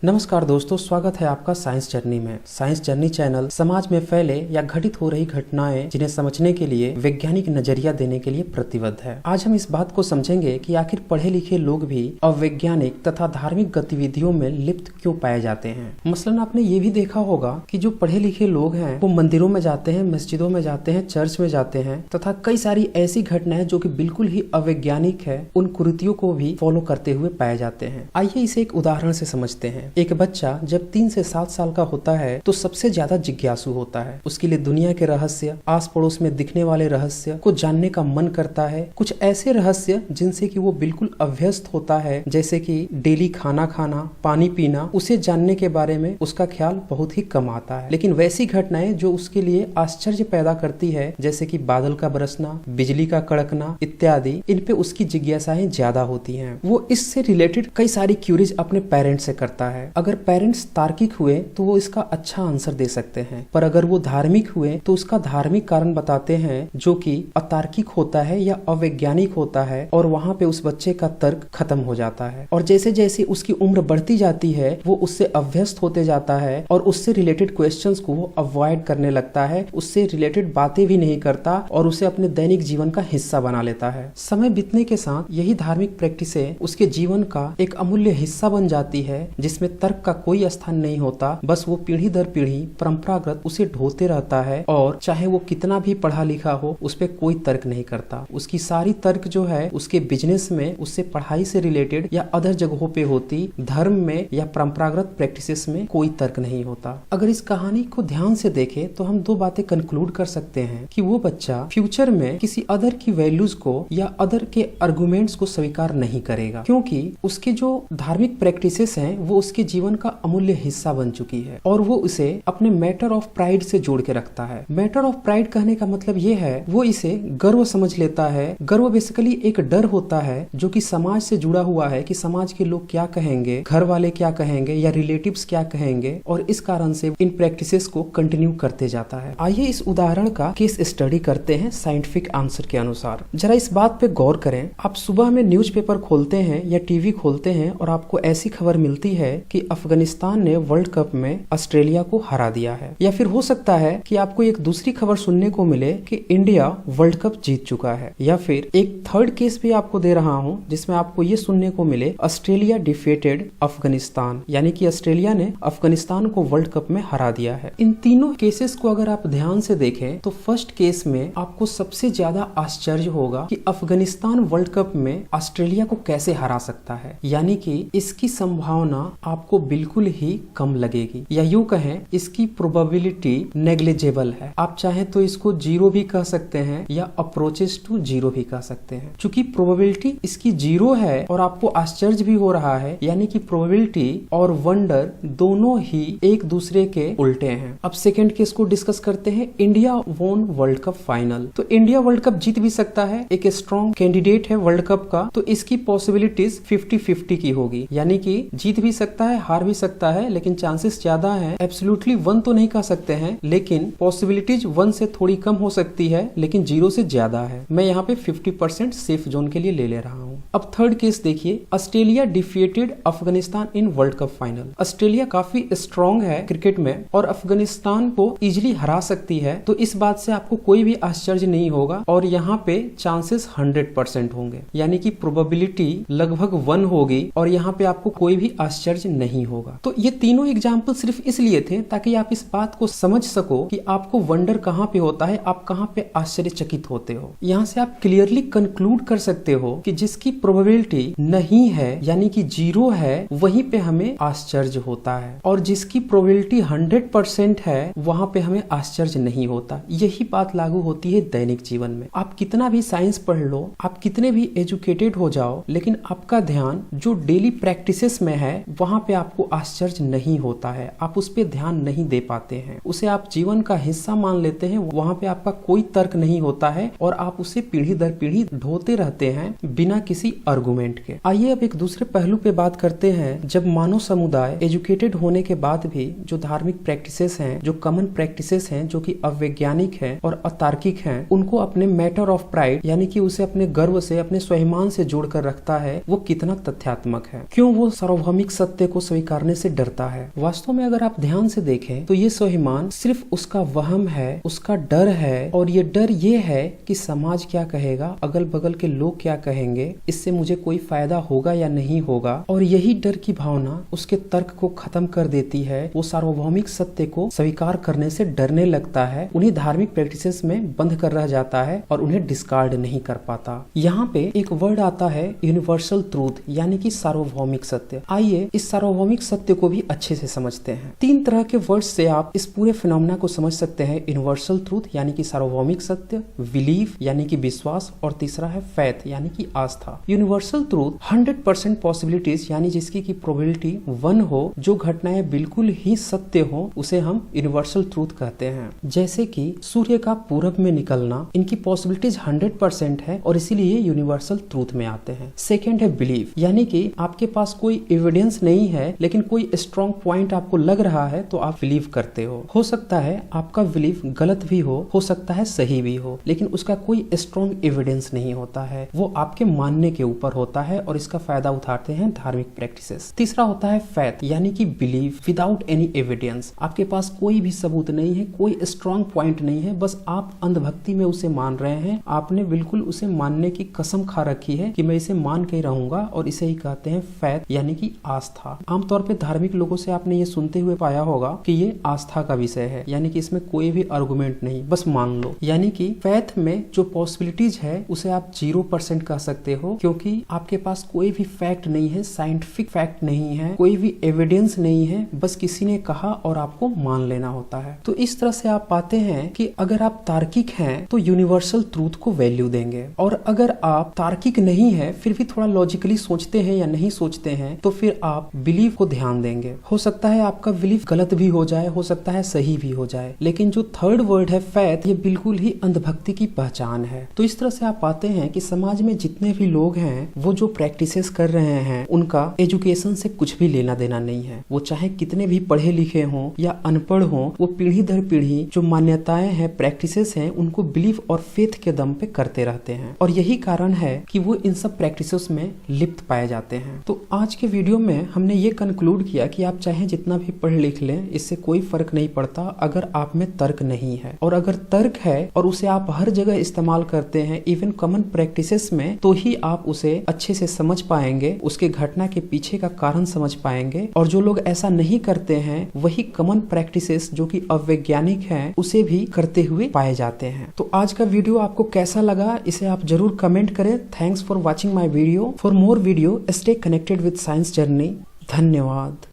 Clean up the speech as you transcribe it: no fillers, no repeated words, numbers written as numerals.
नमस्कार दोस्तों, स्वागत है आपका साइंस जर्नी में। साइंस जर्नी चैनल समाज में फैले या घटित हो रही घटनाएं जिन्हें समझने के लिए वैज्ञानिक नजरिया देने के लिए प्रतिबद्ध है। आज हम इस बात को समझेंगे कि आखिर पढ़े लिखे लोग भी अवैज्ञानिक तथा धार्मिक गतिविधियों में लिप्त क्यों पाए जाते हैं। मसलन आपने ये भी देखा होगा कि जो पढ़े लिखे लोग हैं वो मंदिरों में जाते हैं, मस्जिदों में जाते हैं, चर्च में जाते हैं तथा कई सारी ऐसी घटनाएं जो कि बिल्कुल ही अवैज्ञानिक है, उन कुरीतियों को भी फॉलो करते हुए पाए जाते हैं। आइए इसे एक उदाहरण से समझते हैं। एक बच्चा जब 3 से 7 साल का होता है तो सबसे ज्यादा जिज्ञासु होता है। उसके लिए दुनिया के रहस्य, आस पड़ोस में दिखने वाले रहस्य को जानने का मन करता है। कुछ ऐसे रहस्य जिनसे कि वो बिल्कुल अभ्यस्त होता है, जैसे कि डेली खाना खाना, पानी पीना, उसे जानने के बारे में उसका ख्याल बहुत ही कम आता है। लेकिन वैसी घटनाएं जो उसके लिए आश्चर्य पैदा करती है, जैसे कि बादल का बरसना, बिजली का कड़कना इत्यादि, इन पे उसकी जिज्ञासाएं ज्यादा होती हैं। वो इससे रिलेटेड कई सारी क्यूरीज अपने पेरेंट्स से करता है। अगर पेरेंट्स तार्किक हुए तो वो इसका अच्छा आंसर दे सकते हैं, पर अगर वो धार्मिक हुए तो उसका धार्मिक कारण बताते हैं जो कि अतार्किक होता है या अवैज्ञानिक होता है, और वहाँ पे उस बच्चे का तर्क खत्म हो जाता है। और जैसे जैसे उसकी उम्र बढ़ती जाती है वो उससे अभ्यस्त होते जाता है और उससे रिलेटेड क्वेश्चंस को वो अवॉइड करने लगता है, उससे रिलेटेड बातें भी नहीं करता और उसे अपने दैनिक जीवन का हिस्सा बना लेता है। समय बीतने के साथ यही धार्मिक प्रैक्टिसें उसके जीवन का एक अमूल्य हिस्सा बन जाती है, जिसमें तर्क का कोई स्थान नहीं होता। बस वो पीढ़ी दर पीढ़ी परंपरागत उसे ढोते रहता है और चाहे वो कितना भी पढ़ा लिखा हो उस पे कोई तर्क नहीं करता। उसकी सारी तर्क जो है उसके बिजनेस में, उससे पढ़ाई से रिलेटेड या अदर जगहों पे होती, धर्म में या परंपरागत प्रैक्टिसेस में कोई तर्क नहीं होता। अगर इस कहानी को ध्यान से देखें तो हम 2 बातें कंक्लूड कर सकते हैं कि वो बच्चा फ्यूचर में किसी अदर की वैल्यूज को या अदर के आर्गुमेंट्स को स्वीकार नहीं करेगा, क्योंकि उसके जो धार्मिक प्रैक्टिसेस हैं वो उसके जीवन का अमूल्य हिस्सा बन चुकी है और वो उसे अपने मैटर ऑफ प्राइड से जोड़ के रखता है। मैटर ऑफ प्राइड कहने का मतलब ये है वो इसे गर्व समझ लेता है। गर्व बेसिकली एक डर होता है जो कि समाज से जुड़ा हुआ है कि समाज के लोग क्या कहेंगे, घर वाले क्या कहेंगे या रिलेटिव्स क्या कहेंगे, और इस कारण से इन प्रैक्टिसेस को कंटिन्यू करते जाता है। आइए इस उदाहरण का केस स्टडी करते हैं साइंटिफिक आंसर के अनुसार। जरा इस बात पे गौर करें। आप सुबह में न्यूज़पेपर खोलते हैं या टीवी खोलते हैं और आपको ऐसी खबर मिलती है कि अफगानिस्तान ने वर्ल्ड कप में ऑस्ट्रेलिया को हरा दिया है, या फिर हो सकता है कि आपको एक दूसरी खबर सुनने को मिले कि इंडिया वर्ल्ड कप जीत चुका है, या फिर एक थर्ड केस भी आपको दे रहा हूं जिसमें आपको ये सुनने को मिले ऑस्ट्रेलिया डिफीटेड अफगानिस्तान, यानी कि ऑस्ट्रेलिया ने अफगानिस्तान को वर्ल्ड कप में हरा दिया है। इन तीनों केसेस को अगर आप ध्यान से देखें तो फर्स्ट केस में आपको सबसे ज्यादा आश्चर्य होगा कि अफगानिस्तान वर्ल्ड कप में ऑस्ट्रेलिया को कैसे हरा सकता है, यानी कि इसकी संभावना आपको बिल्कुल ही कम लगेगी, या यूं कहें इसकी प्रोबेबिलिटी नेग्लिजिबल है। आप चाहें तो इसको 0 भी कह सकते हैं या अप्रोचेस टू 0 भी कह सकते हैं। चूंकि प्रोबेबिलिटी इसकी 0 है और आपको आश्चर्य भी हो रहा है, यानी कि प्रोबेबिलिटी और वंडर दोनों ही एक दूसरे के उल्टे हैं। अब सेकेंड केस को डिस्कस करते हैं। इंडिया वोन वर्ल्ड कप फाइनल। तो इंडिया वर्ल्ड कप जीत भी सकता है, एक स्ट्रॉन्ग कैंडिडेट है वर्ल्ड कप का, तो इसकी पॉसिबिलिटीज 50-50 की होगी, यानी कि जीत भी सकता है, हार भी सकता है, लेकिन चांसेस ज्यादा है। एब्सोल्युटली 1 तो नहीं कह सकते हैं, लेकिन पॉसिबिलिटीज 1 से थोड़ी कम हो सकती है, लेकिन 0 से ज्यादा है। मैं यहाँ पे 50% सेफ जोन के लिए ले रहा हूँ। अब थर्ड केस देखिए, Australia defeated Afghanistan in world cup final. Australia काफी स्ट्रॉन्ग है क्रिकेट में और अफगानिस्तान को इजिली हरा सकती है, तो इस बात से आपको कोई भी आश्चर्य नहीं होगा और यहाँ पे चांसेस 100% होंगे, यानी कि प्रोबेबिलिटी लगभग 1 होगी और यहाँ पे आपको कोई भी आश्चर्य नहीं होगा। तो ये तीनों एग्जाम्पल सिर्फ इसलिए थे ताकि आप इस बात को समझ सको कि आपको वंडर कहाँ पे होता है, आप कहाँ पे आश्चर्यचकित होते हो। यहाँ से आप क्लियरली कंक्लूड कर सकते हो कि जिसकी प्रोबेबिलिटी नहीं है यानी कि 0 है, वहीं पे हमें आश्चर्य होता है, और जिसकी प्रोबेबिलिटी 100% है वहां पे हमें आश्चर्य नहीं होता। यही बात लागू होती है दैनिक जीवन में। आप कितना भी साइंस पढ़ लो, आप कितने भी एजुकेटेड हो जाओ, लेकिन आपका ध्यान जो डेली प्रैक्टिसेस में है वहां पे आपको आश्चर्य नहीं होता है, आप उस पे ध्यान नहीं दे पाते हैं, उसे आप जीवन का हिस्सा मान लेते हैं। वहां पे आपका कोई तर्क नहीं होता है और आप उसे पीढ़ी दर पीढ़ी ढोते रहते हैं बिना किसी किसी आर्गुमेंट के। आइए अब एक दूसरे पहलू पे बात करते हैं। जब मानव समुदाय एजुकेटेड होने के बाद भी जो धार्मिक प्रैक्टिसेस हैं, जो कॉमन प्रैक्टिसेस हैं, जो कि अवैज्ञानिक हैं और अतार्किक हैं, उनको अपने मैटर ऑफ प्राइड यानी कि उसे अपने गर्व से, अपने स्वाभिमान से जोड़कर रखता है, वो कितना तथ्यात्मक है। क्यों वो सार्वभौमिक सत्य को स्वीकारने से डरता है? वास्तव में अगर आप ध्यान से देखें तो ये स्वाभिमान सिर्फ उसका वहम है, उसका डर है, और ये डर ये है कि समाज क्या कहेगा, अगल बगल के लोग क्या कहेंगे, इससे मुझे कोई फायदा होगा या नहीं होगा। और यही डर की भावना उसके तर्क को खत्म कर देती है। वो सार्वभौमिक सत्य को स्वीकार करने से डरने लगता है, उन्हें धार्मिक प्रैक्टिसेस में बंद कर रह जाता है और उन्हें डिस्कार्ड नहीं कर पाता। यहाँ पे एक वर्ड आता है यूनिवर्सल ट्रूथ यानी कि सार्वभौमिक सत्य। आइए इस सार्वभौमिक सत्य को भी अच्छे से समझते हैं। 3 तरह के वर्ड्स से आप इस पूरे फिनोमेना को समझ सकते हैं। यूनिवर्सल ट्रूथ यानी कि सार्वभौमिक सत्य, बिलीफ यानी कि विश्वास, और तीसरा है फेथ यानी कि आस्था। यूनिवर्सल ट्रूथ 100% पॉसिबिलिटीज यानी जिसकी की प्रोबेबिलिटी 1 हो, जो घटनाएं बिल्कुल ही सत्य हो, उसे हम यूनिवर्सल ट्रूथ कहते हैं। जैसे कि सूर्य का पूरब में निकलना, इनकी पॉसिबिलिटीज 100% है और इसीलिए यूनिवर्सल ट्रूथ में आते हैं। सेकेंड है बिलीफ यानी कि आपके पास कोई एविडेंस नहीं है लेकिन कोई स्ट्रॉन्ग पॉइंट आपको लग रहा है तो आप बिलीव करते हो सकता है आपका बिलीफ गलत भी हो सकता है सही भी हो, लेकिन उसका कोई स्ट्रॉन्ग एविडेंस नहीं होता है, वो आपके मानने के ऊपर होता है और इसका फायदा उठाते हैं धार्मिक प्रैक्टिसेस। तीसरा होता है फेथ यानी कि बिलीफ विदाउट एनी एविडेंस। आपके पास कोई भी सबूत नहीं है, कोई स्ट्रॉन्ग पॉइंट नहीं है, बस आप अंधभक्ति में उसे मान रहे हैं। आपने बिल्कुल उसे मानने की कसम खा रखी है कि मैं इसे मान के रहूंगा, और इसे ही कहते हैं फेथ यानी कि आस्था। आमतौर पे धार्मिक लोगों से आपने ये सुनते हुए पाया होगा कि ये आस्था का विषय है, यानी कि इसमें कोई भी आर्गुमेंट नहीं, बस मान लो। यानी कि फेथ में जो पॉसिबिलिटीज है उसे आप 0% कह सकते हो, क्योंकि आपके पास कोई भी फैक्ट नहीं है, साइंटिफिक फैक्ट नहीं है, कोई भी एविडेंस नहीं है, बस किसी ने कहा और आपको मान लेना होता है। तो इस तरह से आप पाते हैं कि अगर आप तार्किक हैं तो यूनिवर्सल ट्रूथ को वैल्यू देंगे, और अगर आप तार्किक नहीं है फिर भी थोड़ा लॉजिकली सोचते हैं या नहीं सोचते हैं तो फिर आप बिलीफ को ध्यान देंगे। हो सकता है आपका बिलीफ गलत भी हो जाए, हो सकता है सही भी हो जाए, लेकिन जो थर्ड वर्ड है फेथ, ये बिल्कुल ही अंधभक्ति की पहचान है। तो इस तरह से आप पाते हैं कि समाज में जितने भी लोग हैं वो जो प्रैक्टिसेस कर रहे हैं उनका एजुकेशन से कुछ भी लेना देना नहीं है। वो चाहे कितने भी पढ़े लिखे हों या अनपढ़ हों, वो पीढ़ी दर पीढ़ी जो मान्यताएं हैं, प्रैक्टिसेस हैं, उनको बिलीफ और फेथ के दम पे करते रहते हैं, और यही कारण है कि वो इन सब प्रैक्टिसेस में लिप्त पाए जाते हैं। तो आज के वीडियो में हमने ये कंक्लूड किया कि आप चाहे जितना भी पढ़ लिख लें, इससे कोई फर्क नहीं पड़ता अगर आप में तर्क नहीं है, और अगर तर्क है और उसे आप हर जगह इस्तेमाल करते हैं, इवन कॉमन प्रैक्टिसेस में, तो ही आप उसे अच्छे से समझ पाएंगे, उसके घटना के पीछे का कारण समझ पाएंगे। और जो लोग ऐसा नहीं करते हैं वही कॉमन प्रैक्टिसेस जो कि अवैज्ञानिक हैं उसे भी करते हुए पाए जाते हैं। तो आज का वीडियो आपको कैसा लगा इसे आप जरूर कमेंट करें। Thanks for watching my video. For more video stay connected with science journey. धन्यवाद।